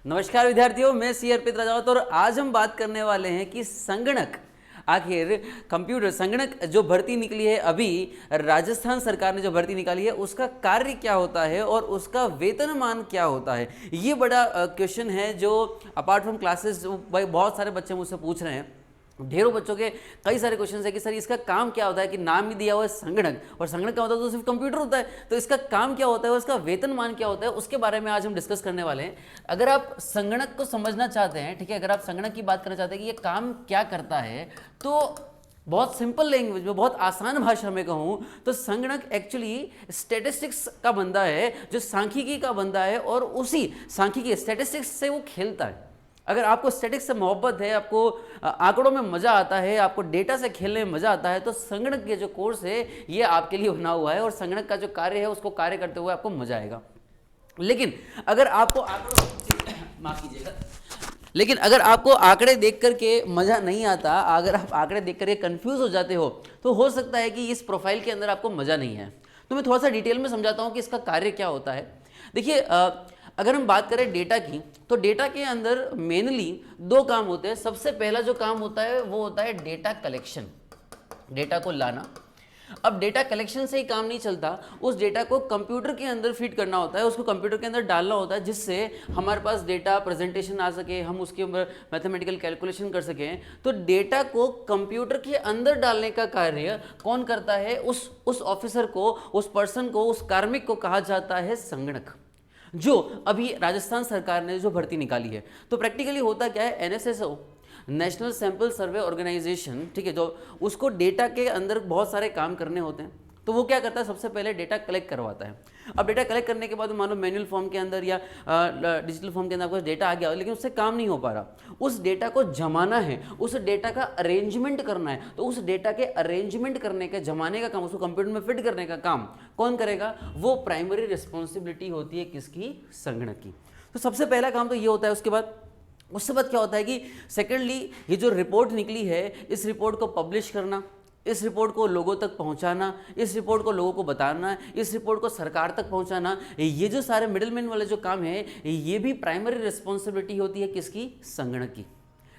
नमस्कार विद्यार्थियों, मैं सी अर्पित राजावत और आज हम बात करने वाले हैं कि संगणक आखिर कंप्यूटर संगणक जो भर्ती निकली है अभी राजस्थान सरकार ने जो भर्ती निकाली है उसका कार्य क्या होता है और उसका वेतनमान क्या होता है। ये बड़ा क्वेश्चन है जो अपार्ट फ्रॉम क्लासेस भाई बहुत सारे बच्चे मुझसे पूछ रहे हैं। ढेरों बच्चों के कई सारे क्वेश्चन है कि सर इसका काम क्या होता है, कि नाम ही दिया हुआ है संगणक और संगणक क्या होता है तो सिर्फ कंप्यूटर होता है, तो इसका काम क्या होता है और इसका वेतनमान क्या होता है, उसके बारे में आज हम डिस्कस करने वाले हैं। अगर आप संगणक को समझना चाहते हैं, ठीक है, अगर आप संगणक की बात करना चाहते हैं कि ये काम क्या करता है, तो बहुत सिंपल लैंग्वेज में, बहुत आसान भाषा में कहूँ तो संगणक एक्चुअली स्टैटिस्टिक्स का बंदा है, जो सांख्यिकी का बंदा है और उसी सांख्यिकी स्टैटिस्टिक्स से वो खेलता है। अगर आपको स्टैटिक्स से मोहब्बत है, आपको आंकड़ों में मज़ा आता है, आपको डेटा से खेलने में मज़ा आता है, तो संगणक के जो कोर्स है ये आपके लिए बना हुआ है और संगणक का जो कार्य है उसको कार्य करते हुए आपको मज़ा आएगा। लेकिन अगर आपको आंकड़ों माफ कीजिएगा, लेकिन अगर आपको आंकड़े देख करके मज़ा नहीं आता, अगर आप आंकड़े देख करके कंफ्यूज हो जाते हो हो सकता है कि इस प्रोफाइल के अंदर आपको मज़ा नहीं है। तो मैं थोड़ा सा डिटेल में समझाता हूँ कि इसका कार्य क्या होता है। देखिए, अगर हम बात करें डेटा की, तो डेटा के अंदर मेनली दो काम होते हैं। सबसे पहला जो काम होता है वो होता है डेटा कलेक्शन, डेटा को लाना। अब डेटा कलेक्शन से ही काम नहीं चलता, उस डेटा को कंप्यूटर के अंदर फीड करना होता है, उसको कंप्यूटर के अंदर डालना होता है जिससे हमारे पास डेटा प्रेजेंटेशन आ सके, हम उसके ऊपर मैथमेटिकल कैलकुलेशन कर सकें। तो डेटा को कंप्यूटर के अंदर डालने का कार्य कौन करता है? उस ऑफिसर को, उस पर्सन को, उस कार्मिक को कहा जाता है संगणक, जो अभी राजस्थान सरकार ने जो भर्ती निकाली है। तो प्रैक्टिकली होता क्या है, NSSO national sample survey organisation, ठीक है, जो उसको डेटा के अंदर बहुत सारे काम करने होते हैं, तो वो क्या करता है, सबसे पहले डेटा कलेक्ट करवाता है। अब डेटा कलेक्ट करने के बाद मान लो मैनुअल फॉर्म के अंदर या डिजिटल फॉर्म के अंदर आपको डेटा आ गया, लेकिन उससे काम नहीं हो पा रहा, उस डेटा को जमाना है, उस डेटा का अरेंजमेंट करना है। तो उस डेटा के अरेंजमेंट करने का, जमाने का काम, उसको कंप्यूटर में फिट करने का काम कौन करेगा? वो प्राइमरी रिस्पॉन्सिबिलिटी होती है किसकी? संगणक की। तो सबसे पहला काम तो ये होता है। उसके बाद क्या होता है कि सेकेंडली ये जो रिपोर्ट निकली है, इस रिपोर्ट को पब्लिश करना, इस रिपोर्ट को लोगों तक पहुंचाना, इस रिपोर्ट को लोगों को बताना, इस रिपोर्ट को सरकार तक पहुंचाना, ये जो सारे मिडिलमैन वाले जो काम है ये भी प्राइमरी रिस्पॉन्सिबिलिटी होती है किसकी? संगणक की।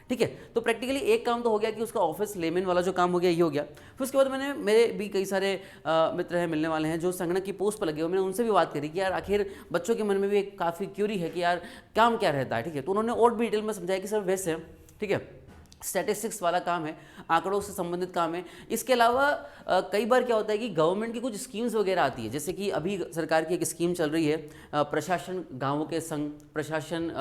ठीक है, तो प्रैक्टिकली एक काम तो हो गया कि उसका ऑफिस लेमेन वाला जो काम हो गया ये हो गया। फिर उसके बाद मेरे भी कई सारे मित्र हैं, मिलने वाले हैं जो संगणक की पोस्ट पर लगे हुए, मैंने उनसे भी बात करी कि यार आखिर बच्चों के मन में भी एक काफ़ी क्यूरी है कि यार काम क्या रहता है। ठीक है, तो उन्होंने और भी डिटेल में समझाया कि सर वैसे, ठीक है, स्टैटिस्टिक्स वाला काम है, आंकड़ों से संबंधित काम है। इसके अलावा कई बार क्या होता है कि गवर्नमेंट की कुछ स्कीम्स वगैरह आती है, जैसे कि अभी सरकार की एक स्कीम चल रही है, प्रशासन गांवों के संग, प्रशासन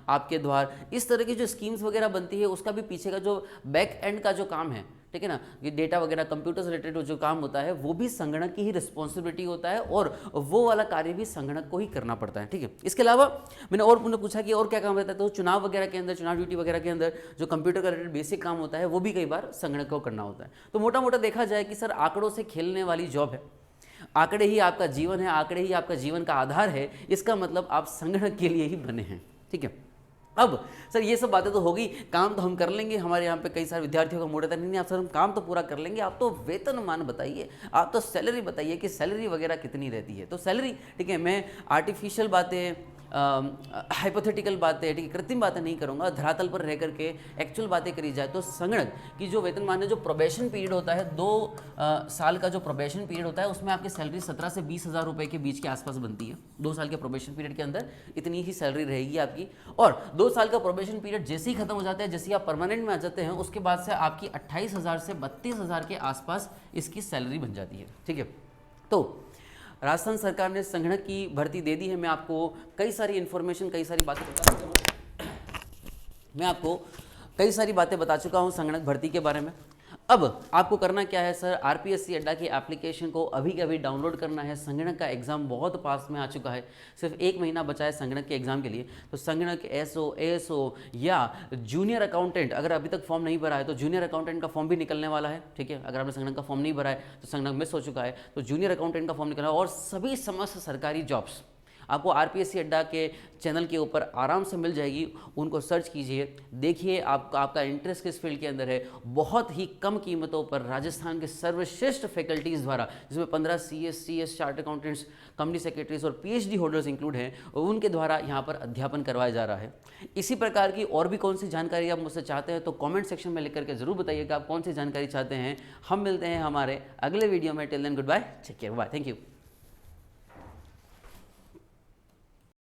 आपके द्वार, इस तरह की जो स्कीम्स वगैरह बनती है उसका भी पीछे का जो बैक एंड का जो काम है, ठीक है ना, कि डेटा वगैरह कंप्यूटर से रिलेटेड जो काम होता है वो भी संगणक की ही रिस्पॉन्सिबिलिटी होता है और वो वाला कार्य भी संगणक को ही करना पड़ता है। ठीक है, इसके अलावा मैंने और उन्होंने पूछा कि और क्या काम रहता है, तो चुनाव वगैरह के अंदर, चुनाव ड्यूटी वगैरह के अंदर जो कंप्यूटर का रिलेटेड बेसिक काम होता है वो भी कई बार संगणक को करना होता है। तो मोटा मोटा देखा जाए कि सर आंकड़ों से खेलने वाली जॉब है, आंकड़े ही आपका जीवन है, आंकड़े ही आपका जीवन का आधार है, इसका मतलब आप संगणक के लिए ही बने हैं। ठीक है, अब सर ये सब बातें तो होगी, काम तो हम कर लेंगे, हमारे यहाँ पे कई सारे विद्यार्थियों का मोड़ था, नहीं आप सर हम काम तो पूरा कर लेंगे, आप तो वेतनमान बताइए, आप तो सैलरी बताइए कि सैलरी वगैरह कितनी रहती है। तो सैलरी, ठीक है, मैं आर्टिफिशियल बातें, हाइपोथेटिकल बातें, ठीक है, कृत्रिम बातें नहीं करूँगा, धरातल पर रह करके एक्चुअल बातें करी जाए तो संगणक की जो वेतनमान है, जो प्रोबेशन पीरियड होता है, 2 साल का जो प्रोबेशन पीरियड होता है, उसमें आपकी सैलरी 17 से 20 हज़ार रुपये के बीच के आसपास बनती है। 2 साल के प्रोबेशन पीरियड के अंदर इतनी ही सैलरी रहेगी आपकी, और 2 साल का प्रोबेशन पीरियड जैसे ही खत्म हो जाता है, जैसे ही आप परमानेंट में आ जाते हैं, उसके बाद से आपकी 28,000 से 32,000 के आसपास इसकी सैलरी बन जाती है। ठीक है, तो राजस्थान सरकार ने संगणक की भर्ती दे दी है। मैं आपको कई सारी इन्फॉर्मेशन, कई सारी बातें बता चुका हूँ, मैं आपको कई सारी बातें बता चुका हूँ संगणक भर्ती के बारे में। अब आपको करना क्या है सर, आरपीएससी अड्डा की एप्लीकेशन को अभी के अभी डाउनलोड करना है। संगणक का एग्जाम बहुत पास में आ चुका है, सिर्फ 1 महीना बचा है संगणक के एग्जाम के लिए। तो संगणक एसओ, एएसओ या जूनियर अकाउंटेंट, अगर अभी तक फॉर्म नहीं भरा है तो जूनियर अकाउंटेंट का फॉर्म भी निकलने वाला है। ठीक है, अगर आपने संगणक का फॉर्म नहीं भरा है तो संगणक मिस हो चुका है, तो जूनियर अकाउंटेंट का फॉर्म निकलना है। और सभी समस्त सरकारी जॉब्स आपको आरपीएससी अड्डा के चैनल के ऊपर आराम से मिल जाएगी, उनको सर्च कीजिए, देखिए आपका इंटरेस्ट किस फील्ड के अंदर है। बहुत ही कम कीमतों पर राजस्थान के सर्वश्रेष्ठ फैकल्टीज़ द्वारा, जिसमें 15 CS chart accountants, company secretaries और PhD होल्डर्स इंक्लूड हैं, उनके द्वारा यहाँ पर अध्यापन करवाया जा रहा है। इसी प्रकार की और भी कौन सी जानकारी आप मुझसे चाहते हैं तो कमेंट सेक्शन में लिख करके जरूर बताइएगा आप कौन सी जानकारी चाहते हैं। हम मिलते हैं हमारे अगले वीडियो में। Till then goodbye, take care, bye, thank you.